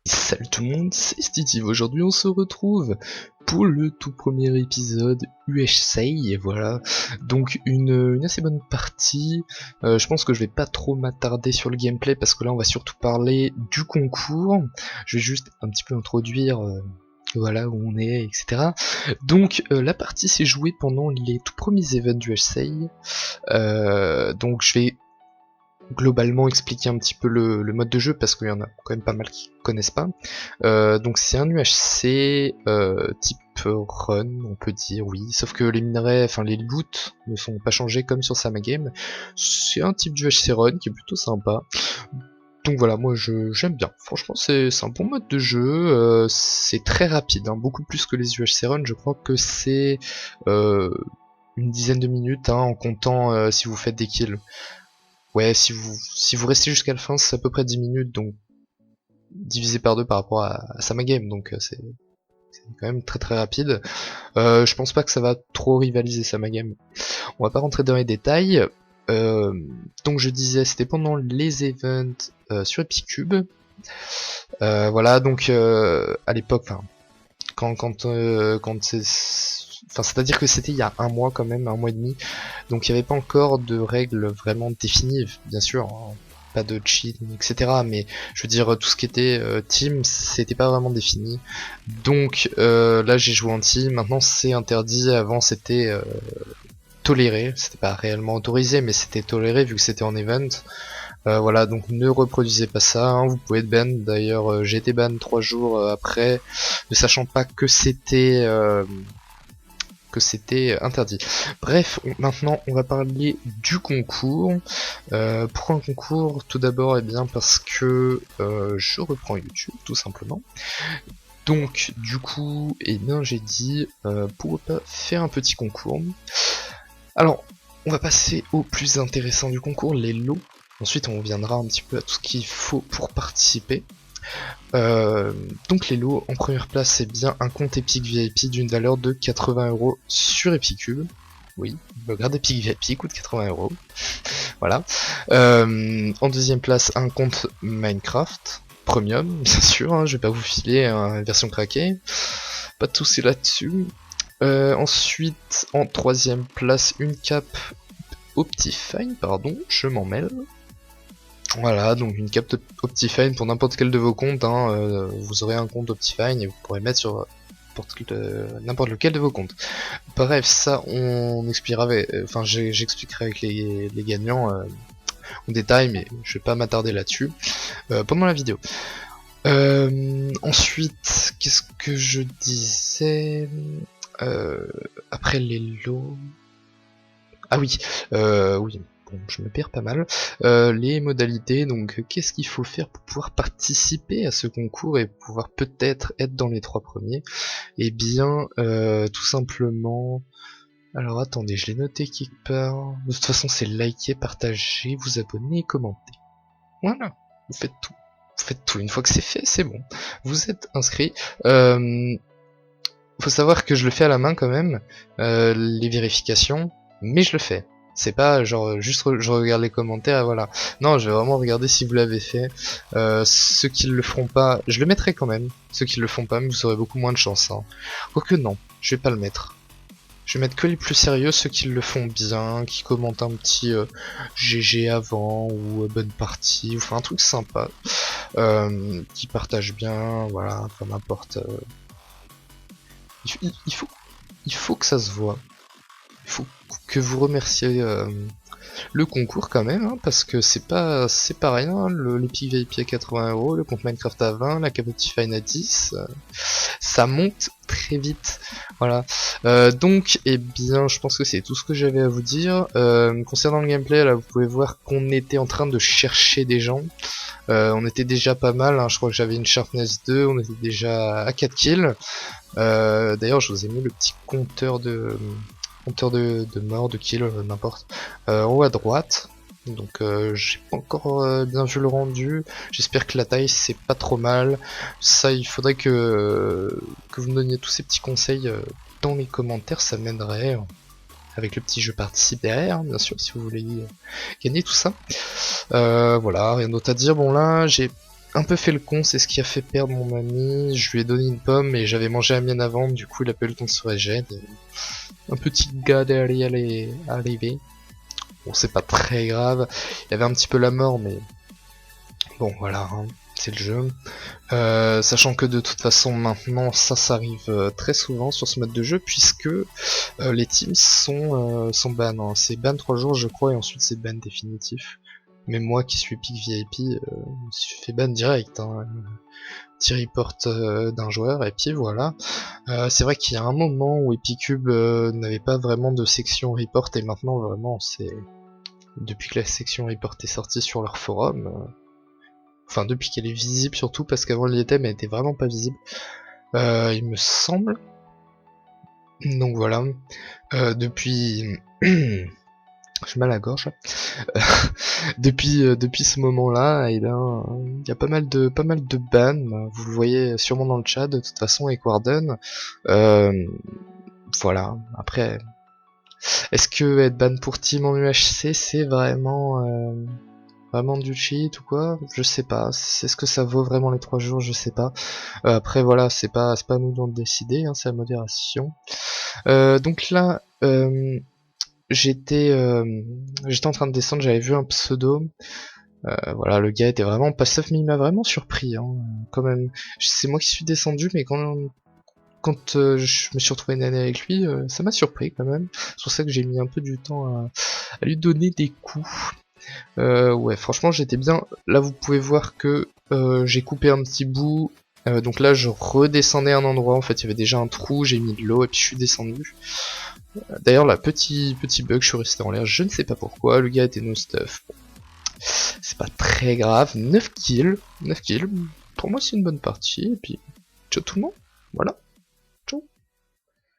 Salut tout le monde, c'est Steve. Aujourd'hui on se retrouve pour le tout premier épisode UHSEI, voilà. Donc une assez bonne partie. Je pense que je vais pas trop m'attarder sur le gameplay parce que là on va surtout parler du concours. Je vais juste un petit peu introduire voilà où on est, etc. Donc la partie s'est jouée pendant les tout premiers events du UHSEI. Donc je vais globalement expliquer un petit peu le mode de jeu parce qu'il y en a quand même pas mal qui connaissent pas. Donc c'est un UHC type run, on peut dire, oui, sauf que les minerais, enfin les loots ne sont pas changés comme sur Samagame. C'est un type d'UHC run qui est plutôt sympa. Donc voilà, moi j'aime bien. Franchement c'est un bon mode de jeu, c'est très rapide, hein, beaucoup plus que les UHC run. Je crois que c'est une dizaine de minutes, hein, en comptant si vous faites des kills. Ouais, si vous restez jusqu'à la fin, c'est à peu près 10 minutes, donc divisé par 2 par rapport à Samagame, donc c'est quand même très très rapide. Je pense pas que ça va trop rivaliser Samagame. On va pas rentrer dans les détails. Donc je disais, c'était pendant les events sur Epicube. Voilà, donc à l'époque, quand c'est-à-dire que c'était il y a un mois quand même, un mois et demi, donc il n'y avait pas encore de règles vraiment définies, bien sûr, hein, pas de cheat, etc. Mais je veux dire, tout ce qui était team, c'était pas vraiment défini. Donc là j'ai joué en team, maintenant c'est interdit, avant c'était toléré, c'était pas réellement autorisé, mais c'était toléré vu que c'était en event. Voilà, donc ne reproduisez pas ça, hein, vous pouvez être ban. D'ailleurs j'ai été ban 3 jours après, ne sachant pas que c'était interdit. Bref, maintenant on va parler du concours. Pourquoi un concours? Tout d'abord, eh bien parce que je reprends YouTube, tout simplement. Donc du coup, eh bien j'ai dit pourquoi pas faire un petit concours. Alors, on va passer au plus intéressant du concours, les lots. Ensuite on viendra un petit peu à tout ce qu'il faut pour participer. Donc les lots, en première place c'est bien un compte Epic VIP d'une valeur de 80€ sur Epicube. Oui, le garde Epic VIP coûte 80€. Voilà. En deuxième place un compte Minecraft Premium, bien sûr, hein, je vais pas vous filer une version craquée. Pas de soucis là-dessus. Ensuite, en troisième place, une cape Optifine, pardon, je m'en mêle. Voilà, donc une cape Optifine pour n'importe quel de vos comptes, hein, vous aurez un compte Optifine et vous pourrez mettre sur n'importe lequel de vos comptes. Bref, ça on expliquera j'expliquerai avec les gagnants en détail, mais je vais pas m'attarder là-dessus pendant la vidéo. Ensuite, qu'est-ce que je disais après les lots? Ah oui, oui. Bon, je me perds pas mal. Les modalités, donc qu'est-ce qu'il faut faire pour pouvoir participer à ce concours et pouvoir peut-être être dans les 3 premiers? Eh bien, tout simplement... Alors attendez, je l'ai noté quelque part. De toute façon, c'est liker, partager, vous abonner et commenter. Voilà, vous faites tout. Vous faites tout. Une fois que c'est fait, c'est bon. Vous êtes inscrit. Faut savoir que je le fais à la main quand même, les vérifications, mais je le fais. C'est pas genre juste je regarde les commentaires et voilà. Non, je vais vraiment regarder si vous l'avez fait. Ceux qui le feront pas, je le mettrai quand même. Ceux qui le font pas, mais vous aurez beaucoup moins de chance. Hein. Quoique non, je vais pas le mettre. Je vais mettre que les plus sérieux, ceux qui le font bien, qui commentent un petit GG avant ou bonne partie, enfin un truc sympa, qui partagent bien, voilà, peu importe. Il faut que ça se voit. Il faut que vous remerciez le concours quand même, hein, parce que c'est pas rien. L'Epic VIP à 80€, le compte Minecraft à 20, la Capotifine à 10, ça monte très vite. Voilà. Donc, eh bien, je pense que c'est tout ce que j'avais à vous dire. Concernant le gameplay, là, vous pouvez voir qu'on était en train de chercher des gens. On était déjà pas mal, hein, je crois que j'avais une Sharpness 2, on était déjà à 4 kills. D'ailleurs, je vous ai mis le petit compteur de mort, de kill, n'importe, en haut à droite. Donc j'ai pas encore bien vu le rendu. J'espère que la taille c'est pas trop mal. Ça, il faudrait que vous me donniez tous ces petits conseils dans les commentaires, ça m'aiderait. avec le petit jeu participe derrière, hein, bien sûr, si vous voulez gagner tout ça. Voilà, rien d'autre à dire. Bon là, j'ai un peu fait le con, c'est ce qui a fait perdre mon ami. Je lui ai donné une pomme et j'avais mangé la mienne avant, du coup il a pas eu le temps de se régène. Un petit gars derrière est arrivé. Bon, c'est pas très grave. Il y avait un petit peu la mort, mais bon, voilà, hein, c'est le jeu. Sachant que de toute façon, maintenant, ça arrive très souvent sur ce mode de jeu, puisque les teams sont ban. Hein. C'est ban 3 jours, je crois, et ensuite c'est ban définitif. Mais moi qui suis pick VIP, je suis fait ban direct. Hein. Petit report d'un joueur, et puis voilà. C'est vrai qu'il y a un moment où Epicube n'avait pas vraiment de section report, et maintenant, vraiment, c'est... Depuis que la section report est sortie sur leur forum, enfin depuis qu'elle est visible surtout, parce qu'avant elle y était mais elle était vraiment pas visible, il me semble. Donc voilà, depuis... J'ai mal à la gorge. Depuis ce moment-là, il y a pas mal de bans, vous le voyez sûrement dans le chat de toute façon, avec Warden. Voilà, après... Est-ce que être ban pour team en UHC c'est vraiment du cheat ou quoi? Je sais pas. C'est ce que ça vaut vraiment les 3 jours? Je sais pas. Après voilà, c'est pas à nous de décider, hein, c'est la modération. Donc là, j'étais en train de descendre, j'avais vu un pseudo. Voilà, le gars était vraiment pas safe, mais il m'a vraiment surpris, hein, quand même. C'est moi qui suis descendu, mais quand je me suis retrouvé une année avec lui, ça m'a surpris quand même. C'est pour ça que j'ai mis un peu du temps à lui donner des coups. Ouais, franchement j'étais bien. Là vous pouvez voir que j'ai coupé un petit bout. Donc là je redescendais un endroit, en fait il y avait déjà un trou, j'ai mis de l'eau et puis je suis descendu. D'ailleurs là, petit bug, je suis resté en l'air, je ne sais pas pourquoi, le gars était no stuff. Bon, c'est pas très grave, 9 kills, pour moi c'est une bonne partie, et puis ciao tout le monde, voilà.